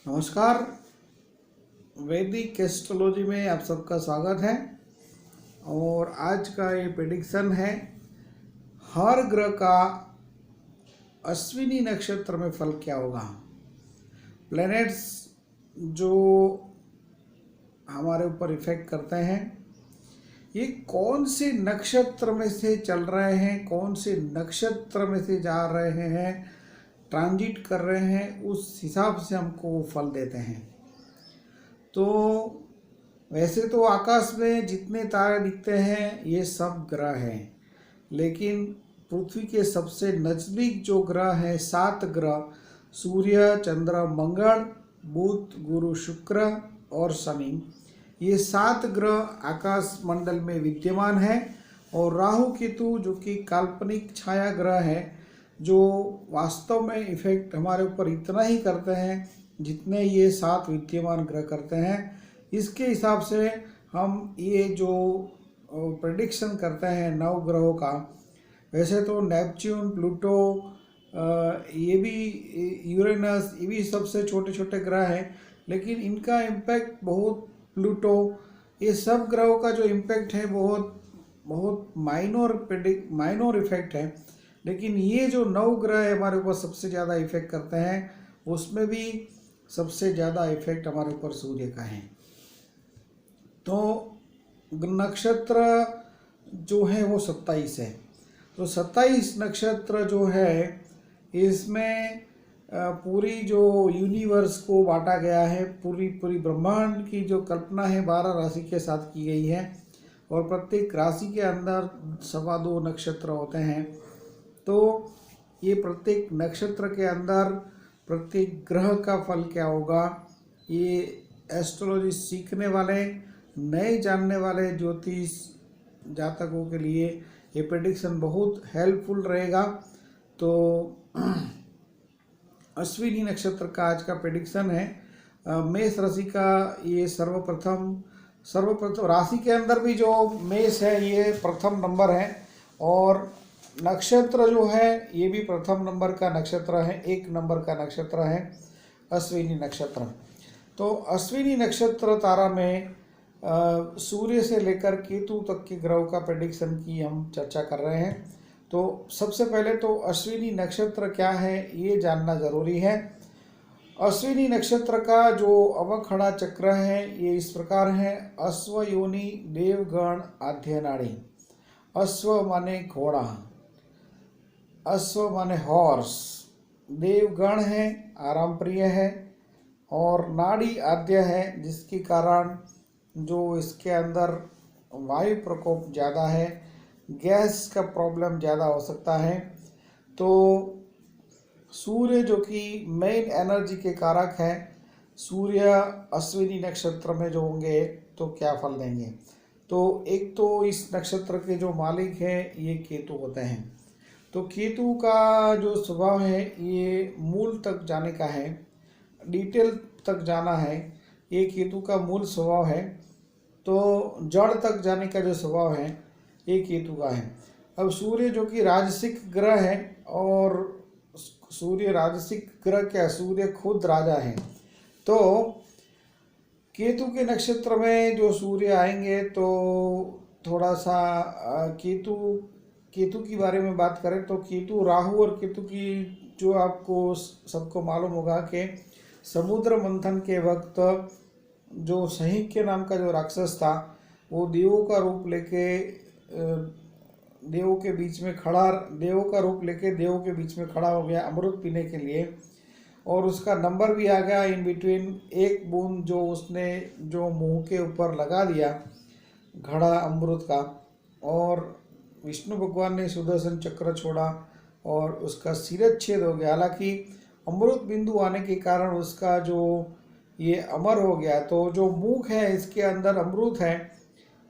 नमस्कार। वैदिक एस्ट्रोलॉजी में आप सबका स्वागत है। और आज का ये प्रेडिक्शन है हर ग्रह का अश्विनी नक्षत्र में फल क्या होगा। प्लैनेट्स जो हमारे ऊपर इफेक्ट करते हैं ये कौन से नक्षत्र में से चल रहे हैं, कौन से नक्षत्र में से जा रहे हैं, ट्रांजिट कर रहे हैं, उस हिसाब से हमको वो फल देते हैं। तो वैसे तो आकाश में जितने तारे दिखते हैं ये सब ग्रह हैं, लेकिन पृथ्वी के सबसे नज़दीक जो ग्रह हैं 7 ग्रह सूर्य, चंद्र, मंगल, बुध, गुरु, शुक्र और शनि, ये 7 ग्रह आकाश मंडल में विद्यमान है। और राहु केतु जो कि काल्पनिक छाया ग्रह है, जो वास्तव में इफेक्ट हमारे ऊपर इतना ही करते हैं जितने ये 7 विद्यमान ग्रह करते हैं। इसके हिसाब से हम ये जो प्रेडिक्शन करते हैं 9 ग्रहों का, वैसे तो नेपच्यून, प्लूटो, ये भी यूरेनस, ये भी सबसे छोटे छोटे ग्रह हैं, लेकिन इनका इम्पैक्ट बहुत, प्लूटो, ये सब ग्रहों का जो इम्पैक्ट है बहुत बहुत माइनर इफेक्ट है। लेकिन ये जो 9 ग्रह हमारे ऊपर सबसे ज़्यादा इफेक्ट करते हैं, उसमें भी सबसे ज़्यादा इफेक्ट हमारे ऊपर सूर्य का है। तो नक्षत्र जो है वो 27 है। तो 27 नक्षत्र जो है इसमें पूरी जो यूनिवर्स को बांटा गया है, पूरी ब्रह्मांड की जो कल्पना है 12 राशि के साथ की गई है। और प्रत्येक राशि के अंदर 2.25 नक्षत्र होते हैं। तो ये प्रत्येक नक्षत्र के अंदर प्रत्येक ग्रह का फल क्या होगा, ये एस्ट्रोलॉजी सीखने वाले, नए जानने वाले ज्योतिष जातकों के लिए ये प्रेडिक्शन बहुत हेल्पफुल रहेगा। तो अश्विनी नक्षत्र का आज का प्रेडिक्शन है। मेष राशि का ये सर्वप्रथम राशि के अंदर भी जो मेष है ये प्रथम नंबर है, और नक्षत्र जो है ये भी प्रथम नंबर का नक्षत्र है, 1 नंबर का नक्षत्र है अश्विनी नक्षत्र। तो अश्विनी नक्षत्र तारा में सूर्य से लेकर केतु तक के ग्रहों का प्रेडिक्शन की हम चर्चा कर रहे हैं। तो सबसे पहले तो अश्विनी नक्षत्र क्या है ये जानना जरूरी है। अश्विनी नक्षत्र का जो अवखड़ा चक्र है ये इस प्रकार है। अश्व योनि देवगण आद्यनाड़ी। अश्व माने घोड़ा, अश्व माने हॉर्स, देवगण है, आराम प्रिय है, और नाड़ी आद्य है, जिसके कारण जो इसके अंदर वायु प्रकोप ज़्यादा है, गैस का प्रॉब्लम ज़्यादा हो सकता है। तो सूर्य जो कि मेन एनर्जी के कारक है, सूर्य अश्विनी नक्षत्र में जो होंगे तो क्या फल देंगे। तो एक तो इस नक्षत्र के जो मालिक हैं ये केतु होते हैं। तो केतु का जो स्वभाव है ये मूल तक जाने का है, डिटेल तक जाना है, ये केतु का मूल स्वभाव है। तो जड़ तक जाने का जो स्वभाव है ये केतु का है। अब सूर्य जो कि राजसिक ग्रह है, और सूर्य राजसिक ग्रह क्या, सूर्य खुद राजा है। तो केतु के नक्षत्र में जो सूर्य आएंगे तो थोड़ा सा केतु की बारे में बात करें तो केतु, राहु और केतु की जो आपको सबको मालूम होगा कि समुद्र मंथन के वक्त जो सहिक्य नाम का जो राक्षस था वो देवों का रूप लेके देवों के बीच में खड़ा हो गया अमृत पीने के लिए। और उसका नंबर भी आ गया इन बिटवीन, 1 बूंद जो उसने जो मुंह के ऊपर लगा दिया घड़ा अमृत का, और विष्णु भगवान ने सुदर्शन चक्र छोड़ा और उसका शिरच्छेद हो गया। हालांकि अमृत बिंदु आने के कारण उसका जो ये अमर हो गया। तो जो मुख है इसके अंदर अमृत है,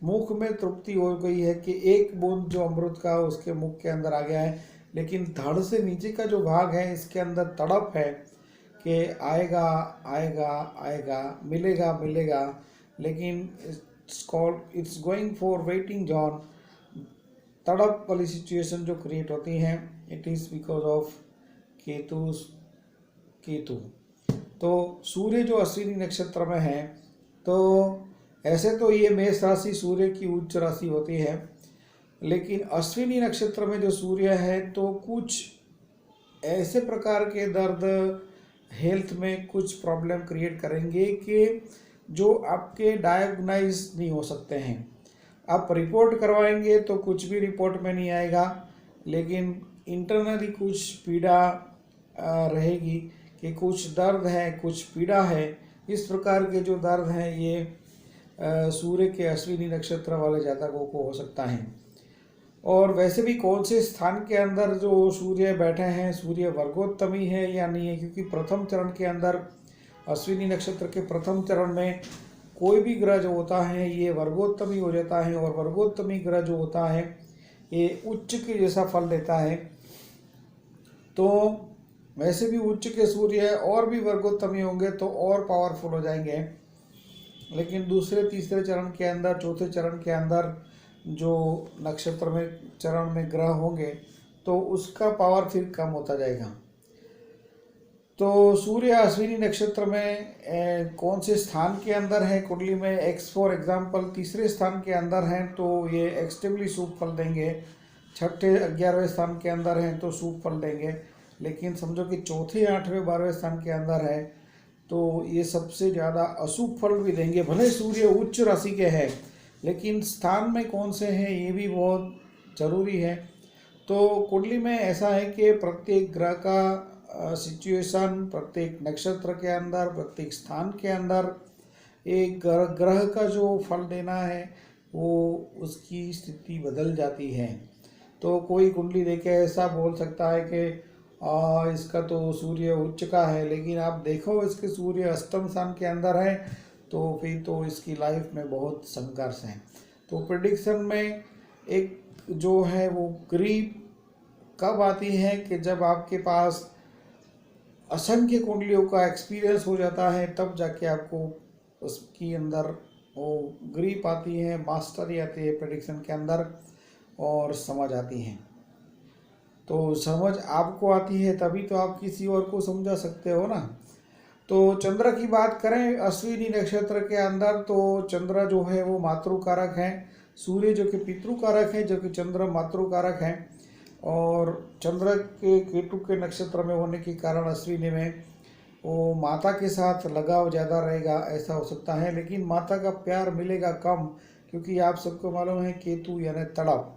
मुख में तृप्ति हो गई है कि 1 बूंद जो अमृत का उसके मुख के अंदर आ गया है। लेकिन धड़ से नीचे का जो भाग है इसके अंदर तड़प है कि आएगा आएगा आएगा, मिलेगा मिलेगा, लेकिन it's going for waiting John. तड़प वाली सिचुएशन जो क्रिएट होती हैं, it is because of Ketu. तो सूर्य जो अश्विनी नक्षत्र में है, तो ऐसे तो ये मेष राशि सूर्य की उच्च राशि होती है, लेकिन अश्विनी नक्षत्र में जो सूर्य है तो कुछ ऐसे प्रकार के दर्द हेल्थ में कुछ प्रॉब्लम क्रिएट करेंगे कि जो आपके डायग्नाइज नहीं हो सकते हैं। आप रिपोर्ट करवाएंगे तो कुछ भी रिपोर्ट में नहीं आएगा, लेकिन इंटरनली कुछ पीड़ा रहेगी कि कुछ दर्द है, कुछ पीड़ा है। इस प्रकार के जो दर्द हैं ये सूर्य के अश्विनी नक्षत्र वाले जातकों को हो सकता है। और वैसे भी कौन से स्थान के अंदर जो सूर्य बैठे हैं, सूर्य वर्गोत्तमी है या नहीं है, क्योंकि प्रथम चरण के अंदर अश्विनी नक्षत्र के प्रथम चरण में कोई भी ग्रह जो होता है ये वर्गोत्तमी हो जाता है, और वर्गोत्तमी ग्रह जो होता है ये उच्च के जैसा फल देता है। तो वैसे भी उच्च के सूर्य और भी वर्गोत्तमी होंगे तो और पावरफुल हो जाएंगे, लेकिन दूसरे तीसरे चरण के अंदर, चौथे चरण के अंदर जो नक्षत्र में चरण में ग्रह होंगे तो उसका पावर फिर कम होता जाएगा। तो सूर्य अश्विनी नक्षत्र में कौन से स्थान के अंदर है कुंडली में, एक्स फॉर एग्जाम्पल तीसरे स्थान के अंदर हैं तो ये एक्सट्रीमली शुभ फल देंगे। छठे 11वें स्थान के अंदर हैं तो शुभ फल देंगे, लेकिन समझो कि चौथे 8वें 12वें स्थान के अंदर है तो ये सबसे ज़्यादा अशुभ फल भी देंगे। भले सूर्य उच्च राशि के हैं, लेकिन स्थान में कौन से हैं ये भी बहुत ज़रूरी है। तो कुंडली में ऐसा है कि प्रत्येक ग्रह का सिचुएशन, प्रत्येक नक्षत्र के अंदर, प्रत्येक स्थान के अंदर एक ग्रह का जो फल देना है वो उसकी स्थिति बदल जाती है। तो कोई कुंडली देखे ऐसा बोल सकता है कि इसका तो सूर्य उच्च का है, लेकिन आप देखो इसके सूर्य अष्टम स्थान के अंदर है तो फिर तो इसकी लाइफ में बहुत संघर्ष है। तो प्रेडिक्शन में एक जो है वो ग्रीप कब आती है कि जब आपके पास असंख्य कुंडलियों का एक्सपीरियंस हो जाता है, तब जाके आपको उसकी अंदर वो ग्रीप आती है, मास्टरी आती है प्रेडिक्शन के अंदर और समझ आती है। तो समझ आपको आती है तभी तो आप किसी और को समझा सकते हो ना। तो चंद्र की बात करें अश्विनी नक्षत्र के अंदर, तो चंद्र जो है वो मातृकारक है, सूर्य जो कि पितृकारक है, जो कि चंद्र मातृकारक है। और चंद्र के केतु के नक्षत्र में होने के कारण अश्विनी में वो माता के साथ लगाव ज़्यादा रहेगा, ऐसा हो सकता है। लेकिन माता का प्यार मिलेगा कम, क्योंकि आप सबको मालूम है केतु यानी तड़प,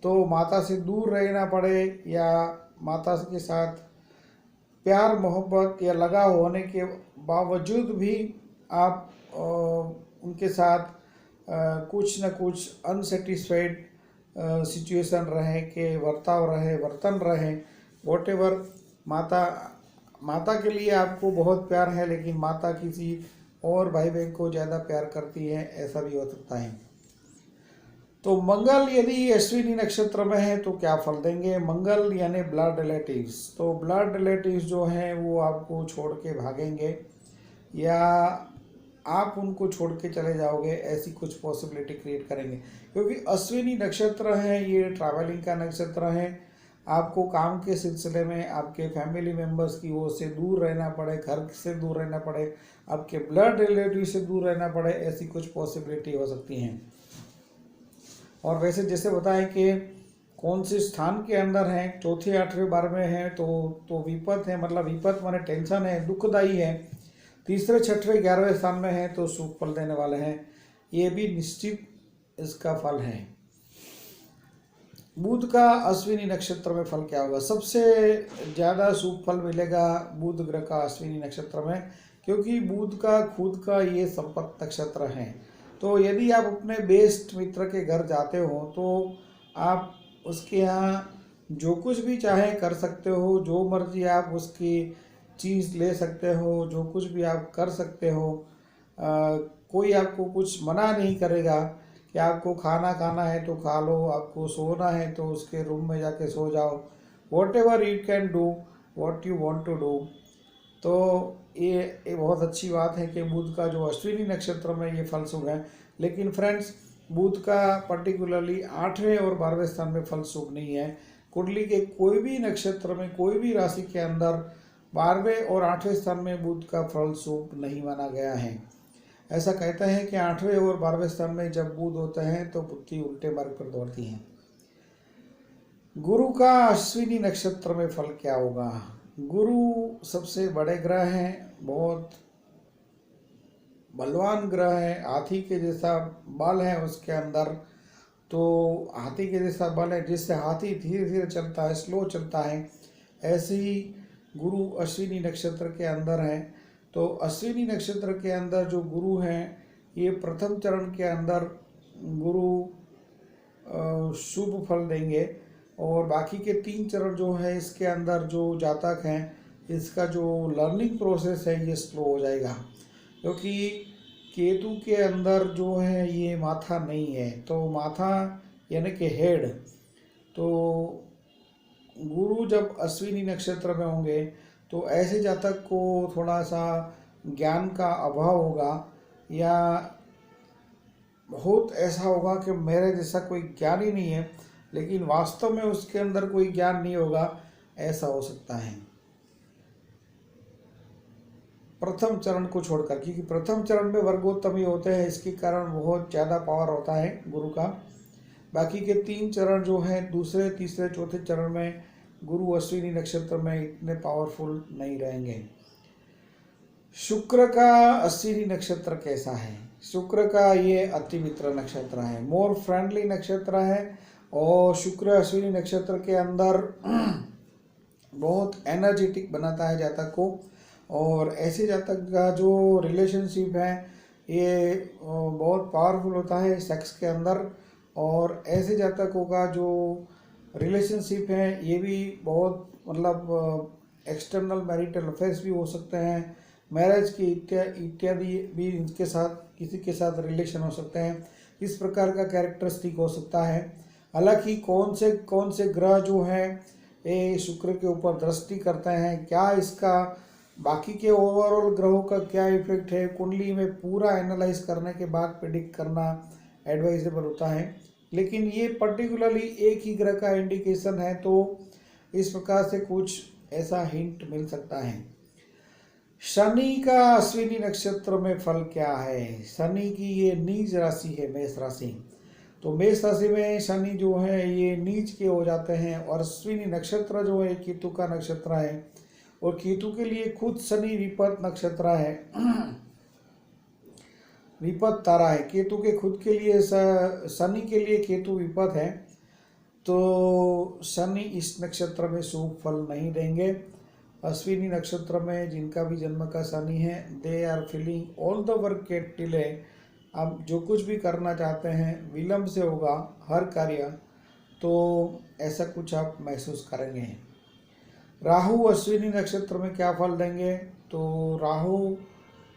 तो माता से दूर रहना पड़े या माता के साथ प्यार मोहब्बत या लगाव होने के बावजूद भी आप उनके साथ कुछ न कुछ अनसेटिस्फाइड सिचुएशन रहे कि बर्ताव रहे, बर्तन रहे, वॉटेवर। माता के लिए आपको बहुत प्यार है, लेकिन माता किसी और भाई बहन को ज़्यादा प्यार करती है, ऐसा भी हो सकता है। तो मंगल यदि अश्विनी नक्षत्र में है तो क्या फल देंगे? मंगल यानी ब्लड रिलेटिव्स। तो ब्लड रिलेटिव्स जो हैं वो आपको छोड़ के भागेंगे या आप उनको छोड़ के चले जाओगे, ऐसी कुछ पॉसिबिलिटी क्रिएट करेंगे। क्योंकि अश्विनी नक्षत्र है, ये ट्रैवलिंग का नक्षत्र है। आपको काम के सिलसिले में आपके फैमिली मेम्बर्स की ओर से दूर रहना पड़े, घर से दूर रहना पड़े, आपके ब्लड रिलेटिव से दूर रहना पड़े, ऐसी कुछ पॉसिबिलिटी हो सकती हैं। और वैसे जैसे बताएं कि कौन से स्थान के अंदर हैं, चौथे 8वें 12वें हैं तो विपत है, मतलब विपत माने टेंशन है, दुखदायी है। तीसरे 6वें 11वें स्थान में है तो शुभ फल देने वाले हैं, ये भी निश्चित इसका फल है। बुध का अश्विनी नक्षत्र में फल क्या होगा? सबसे ज़्यादा शुभ फल मिलेगा बुध ग्रह का अश्विनी नक्षत्र में, क्योंकि बुध का खुद का ये संपत्ति नक्षत्र है। तो यदि आप अपने बेस्ट मित्र के घर जाते हो तो आप उसके यहाँ जो कुछ भी चाहे कर सकते हो, जो मर्जी आप उसकी चीज़ ले सकते हो, जो कुछ भी आप कर सकते हो। कोई आपको कुछ मना नहीं करेगा कि आपको खाना खाना है तो खा लो, आपको सोना है तो उसके रूम में जाके सो जाओ, whatever you can do what you want to do. तो ये बहुत अच्छी बात है कि बुध का जो अश्विनी नक्षत्र में ये फल शुभ है। लेकिन फ्रेंड्स, बुध का पर्टिकुलरली 8वें और 12वें स्थान में फल शुभ नहीं है। कुंडली के कोई भी नक्षत्र में, कोई भी राशि के अंदर 12वें और 8वें स्थान में बुध का फल शुभ नहीं माना गया है। ऐसा कहते हैं कि 8वें और 12वें स्थान में जब बुध होते हैं तो बुद्धि उल्टे मार्ग पर दौड़ती है। गुरु का अश्विनी नक्षत्र में फल क्या होगा? गुरु सबसे बड़े ग्रह हैं, बहुत बलवान ग्रह है, हाथी के जैसा बल है उसके अंदर। तो हाथी के जैसा बल है, जिससे हाथी धीरे धीरे चलता है, स्लो चलता है, ऐसे ही गुरु अश्विनी नक्षत्र के अंदर है। तो अश्विनी नक्षत्र के अंदर जो गुरु हैं, ये प्रथम चरण के अंदर गुरु शुभ फल देंगे, और बाकी के 3 चरण जो है इसके अंदर जो जातक हैं, इसका जो लर्निंग प्रोसेस है ये स्लो हो जाएगा, क्योंकि केतु के अंदर जो है ये माथा नहीं है। तो माथा यानी कि हेड, तो गुरु जब अश्विनी नक्षत्र में होंगे तो ऐसे जातक को थोड़ा सा ज्ञान का अभाव होगा, या बहुत ऐसा होगा कि मेरे जैसा कोई ज्ञान ही नहीं है, लेकिन वास्तव में उसके अंदर कोई ज्ञान नहीं होगा, ऐसा हो सकता है प्रथम चरण को छोड़कर। क्योंकि प्रथम चरण में वर्गोत्तम ही होते हैं, इसके कारण बहुत ज़्यादा पावर होता है गुरु का। बाकी के 3 चरण जो हैं, दूसरे, तीसरे, चौथे चरण में गुरु अश्विनी नक्षत्र में इतने पावरफुल नहीं रहेंगे। शुक्र का अश्विनी नक्षत्र कैसा है? शुक्र का ये अति मित्र नक्षत्र है, मोर फ्रेंडली नक्षत्र है, और शुक्र अश्विनी नक्षत्र के अंदर बहुत एनर्जेटिक बनाता है जातक को। और ऐसे जातक का जो रिलेशनशिप है ये बहुत पावरफुल होता है सेक्स के अंदर, और ऐसे जातकों का जो रिलेशनशिप है ये भी बहुत मतलब एक्सटर्नल मैरिटल अफेयर्स भी हो सकते हैं, मैरिज की इत्यादि भी इनके साथ किसी के साथ रिलेशन हो सकते हैं। इस प्रकार का कैरेक्टरिस्टिक हो सकता है। हालांकि कौन से ग्रह जो हैं ये शुक्र के ऊपर दृष्टि करते हैं, क्या इसका बाकी के ओवरऑल ग्रहों का क्या इफेक्ट है, कुंडली में पूरा एनालाइज करने के बाद प्रेडिक्ट करना एडवाइजेबल होता है। लेकिन ये पर्टिकुलरली एक ही ग्रह का इंडिकेशन है, तो इस प्रकार से कुछ ऐसा हिंट मिल सकता है। शनि का अश्विनी नक्षत्र में फल क्या है? शनि की ये नीच राशि है, मेष राशि। तो मेष राशि में शनि जो है ये नीच के हो जाते हैं, और अश्विनी नक्षत्र जो है केतु का नक्षत्र है, और केतु के लिए खुद शनि विपत नक्षत्र है, विपत तारा है। केतु के खुद के लिए शनि के लिए केतु विपत है, तो शनि इस नक्षत्र में शुभ फल नहीं देंगे। अश्विनी नक्षत्र में जिनका भी जन्म का शनि है, they are feeling all the work get delay. आप जो कुछ भी करना चाहते हैं विलम्ब से होगा हर कार्य, तो ऐसा कुछ आप महसूस करेंगे। राहु अश्विनी नक्षत्र में क्या फल देंगे? तो राहु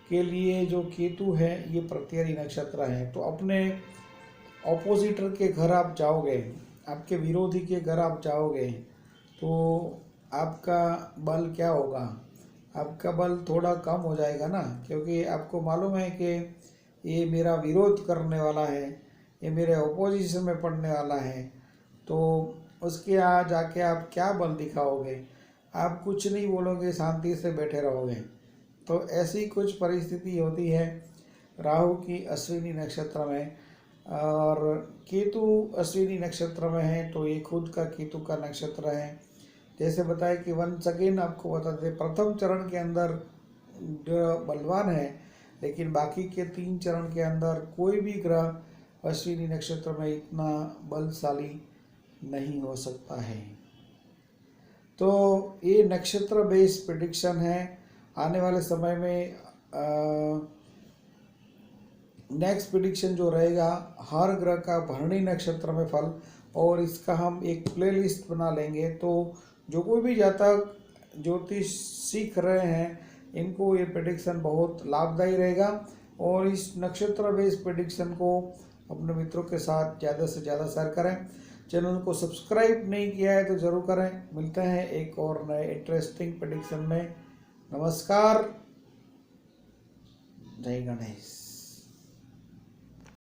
के लिए जो केतु है ये प्रत्ययी नक्षत्र है, तो अपने ऑपोजिटर के घर आप जाओगे, आपके विरोधी के घर आप जाओगे, तो आपका बल क्या होगा? आपका बल थोड़ा कम हो जाएगा ना, क्योंकि आपको मालूम है कि ये मेरा विरोध करने वाला है, ये मेरे ऑपोजिशन में पड़ने वाला है, तो उसके यहाँ जाके आप क्या बल दिखाओगे? आप कुछ नहीं बोलोगे, शांति से बैठे रहोगे। तो ऐसी कुछ परिस्थिति होती है राहु की अश्विनी नक्षत्र में। और केतु अश्विनी नक्षत्र में है, तो ये खुद का केतु का नक्षत्र है। जैसे बताए कि वंस अगेन आपको बताते, प्रथम चरण के अंदर जो बलवान है, लेकिन बाकी के 3 चरण के अंदर कोई भी ग्रह अश्विनी नक्षत्र में इतना बलशाली नहीं हो सकता है। तो ये नक्षत्र बेस्ड प्रेडिक्शन है। आने वाले समय में नेक्स्ट प्रेडिक्शन जो रहेगा हर ग्रह का भरणी नक्षत्र में फल, और इसका हम एक प्लेलिस्ट बना लेंगे। तो जो कोई भी जातक ज्योतिष सीख रहे हैं इनको ये प्रेडिक्शन बहुत लाभदायी रहेगा, और इस नक्षत्र बेस्ड प्रेडिक्शन को अपने मित्रों के साथ ज़्यादा से ज़्यादा शेयर करें। चैनल को सब्सक्राइब नहीं किया है तो ज़रूर करें। मिलते हैं एक और नए इंटरेस्टिंग प्रेडिक्शन में। नमस्कार, जय गणेश।